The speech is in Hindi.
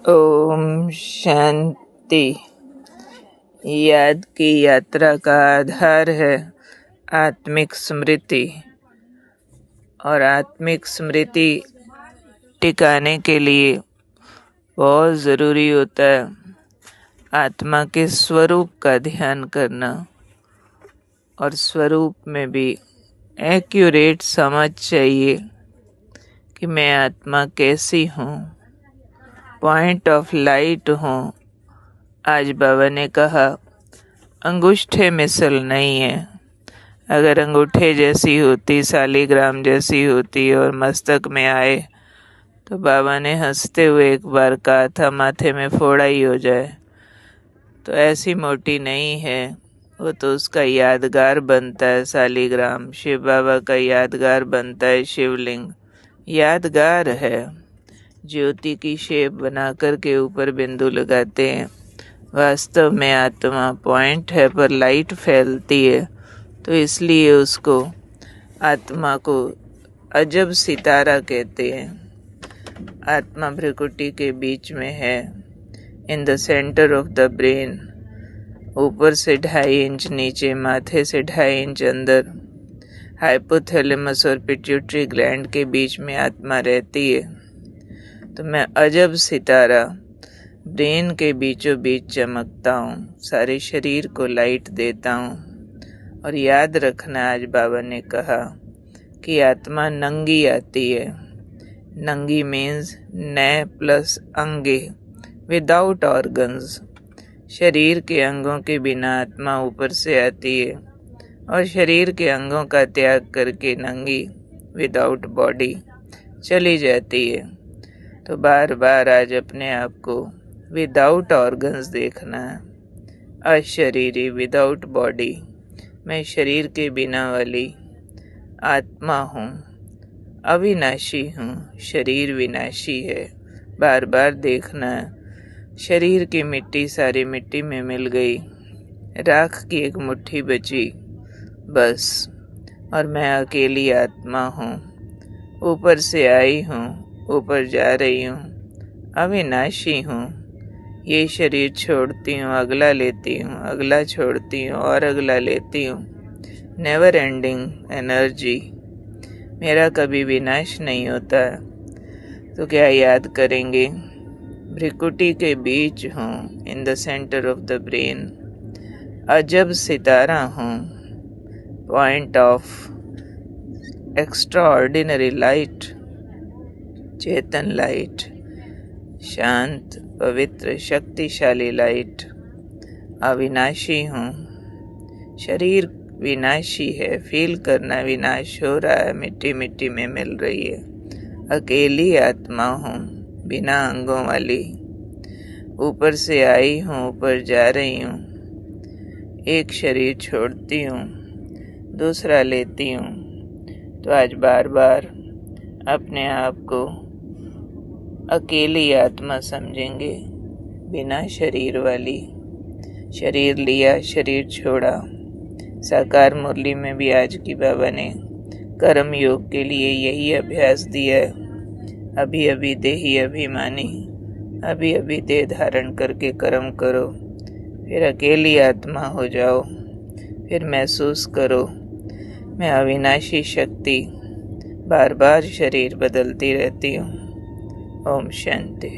ओम शांति। याद की यात्रा का आधार है आत्मिक स्मृति, और आत्मिक स्मृति टिकाने के लिए बहुत ज़रूरी होता है आत्मा के स्वरूप का ध्यान करना, और स्वरूप में भी एक्यूरेट समझ चाहिए कि मैं आत्मा कैसी हूँ, पॉइंट ऑफ लाइट हूँ। आज बाबा ने कहा अंगूठे मिसल नहीं है। अगर अंगूठे जैसी होती, शालिग्राम जैसी होती और मस्तक में आए तो बाबा ने हंसते हुए एक बार कहा था माथे में फोड़ा ही हो जाए। तो ऐसी मोटी नहीं है, वो तो उसका यादगार बनता है। शालिग्राम शिव बाबा का यादगार बनता है। शिवलिंग यादगार है। ज्योति की शेप बना कर के ऊपर बिंदु लगाते हैं। वास्तव में आत्मा पॉइंट है पर लाइट फैलती है, तो इसलिए उसको आत्मा को अजब सितारा कहते हैं। आत्मा भ्रिकुटी के बीच में है, in the centre of the brain. ऊपर से 2.5 इंच नीचे, माथे से 2.5 इंच अंदर, हाइपोथैलेमस और पिट्यूटरी ग्लैंड के बीच में आत्मा रहती है। तो मैं अजब सितारा ब्रेन के बीचों बीच चमकता हूँ, सारे शरीर को लाइट देता हूँ। और याद रखना, आज बाबा ने कहा कि आत्मा नंगी आती है। नंगी मीन्स नए प्लस अंगे, विदाउट ऑर्गन्स। शरीर के अंगों के बिना आत्मा ऊपर से आती है, और शरीर के अंगों का त्याग करके नंगी विदाउट बॉडी चली जाती है। तो बार बार आज अपने आप को विदाउट ऑर्गन्स देखना है, अशरीरी, विदाउट बॉडी। मैं शरीर के बिना वाली आत्मा हूँ, अविनाशी हूँ। शरीर विनाशी है। बार बार देखना है। शरीर की मिट्टी सारी मिट्टी में मिल गई, राख की एक मुट्ठी बची बस। और मैं अकेली आत्मा हूँ, ऊपर से आई हूँ, ऊपर जा रही हूँ, अविनाशी हूँ। ये शरीर छोड़ती हूँ, अगला लेती हूँ, अगला छोड़ती हूँ और अगला लेती हूँ। Never ending energy. मेरा कभी विनाश नहीं होता। तो क्या याद करेंगे? भ्रिकुटी के बीच हूँ, in the centre of the brain. अजब सितारा हूँ, point of extra ordinary light, Chetan light, शांत, पवित्र, शक्तिशाली लाइट। अविनाशी हूँ। शरीर विनाशी है, फील करना विनाश हो रहा है, मिट्टी मिट्टी में मिल रही है। अकेली आत्मा हूँ, बिना अंगों वाली। ऊपर से आई हूँ, ऊपर जा रही हूँ। एक शरीर छोड़ती हूँ, दूसरा लेती हूँ। तो आज बार बार अपने आप को अकेली आत्मा समझेंगे, बिना शरीर वाली। शरीर लिया, शरीर छोड़ा। साकार मुरली में भी आज की बाबा ने कर्म योग के लिए यही अभ्यास दिया है। अभी अभी देही अभिमानी, अभी अभी देह धारण करके कर्म करो, फिर अकेली आत्मा हो जाओ। फिर महसूस करो मैं अविनाशी शक्ति, बार बार शरीर बदलती रहती हूँ। ओम शांति।